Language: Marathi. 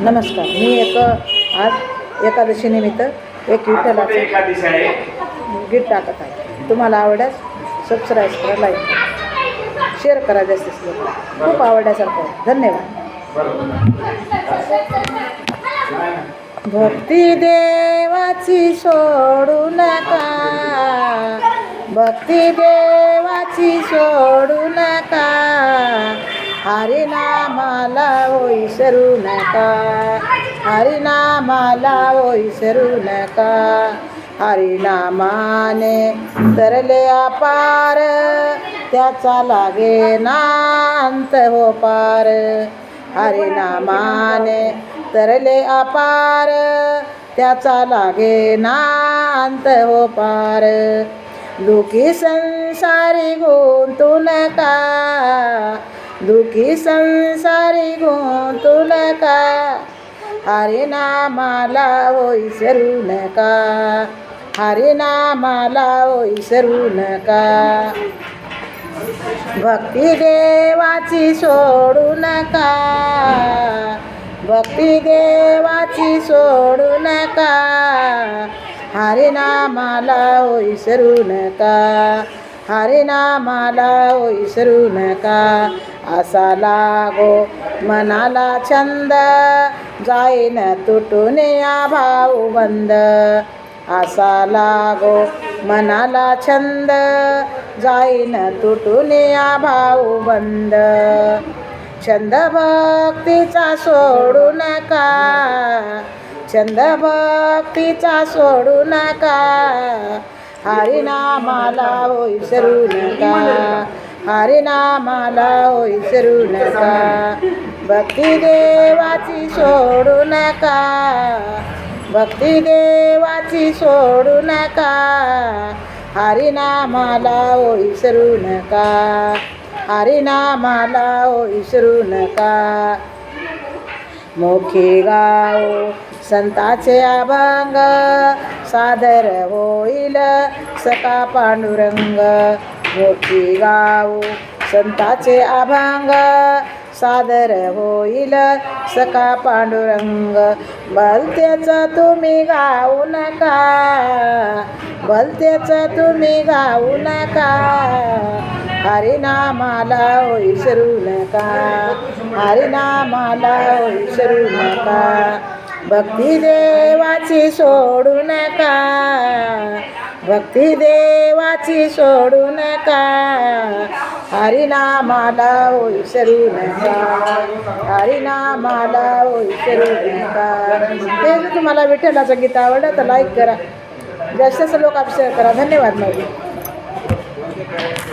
नमस्कार. मी आज एकादशी निमित्त एक विठ्ठलाचं गीत टाकत आहे. तुम्हाला आवडल्यास सबस्क्राईब करा, लाईक करा, शेअर करा. जास्तीत जास्त खूप आवडण्यासारखं आहे. धन्यवाद. भक्ती देवाची सोडू नका, भक्ती देवाची सोडू नका, हरिनामाला विसरू नका, हरिनामाला विसरू नका. हरिनामाने तरले अपार, त्याचा लागे नांत हो पार. हरिनामाने तरले अपार, त्याचा लागे नांत हो पार. दुखी संसारी गुंतू नका, दुखी संसारी गुंतू नका, हरिनामाला विसरू नका, हरिनामाला विसरू नका. भक्ती देवाची सोडू नका, भक्ती देवाची सोडू नका, हरिनामाला विसरू नका, हरिनामाला विसरू नका. असा लागो मनाला छंद, जाईन तुटून या भाऊबंद. असा लागो मनाला छंद, जाईन तुटून या भाऊबंद. छंद भक्तीचा सोडू नका, छंद भक्तीचा सोडू नका, हरिनामाला विसरू नका, हरिनामाला विसरू नका. भक्ती देवाची सोडू नका, भक्ती देवाची सोडू नका, हरिनामाला विसरू नका, हरिनामाला विसरू नका. मुखी गाओ संताचे अभंग, सादर होईल सखा पांडुरंग. मुखी गाओ संताचे अभंग, सादर होईल सखा पांडुरंग. भलतेच तुम्ही गाऊ नका, भलतेच तुम्ही गाऊ नका, हरिनामाला विसरू नका, हरिनामाला विसरू नका. भक्ती देवाची सोडू नका, भक्ती देवाची सोडू नका, हरिनामाला विसरू नका, हरिनामाला विसरू नका. हे जर तुम्हाला विठ्ठलाचं गीत आवडलं तर लाईक करा, जास्त लोक शेअर करा. धन्यवाद.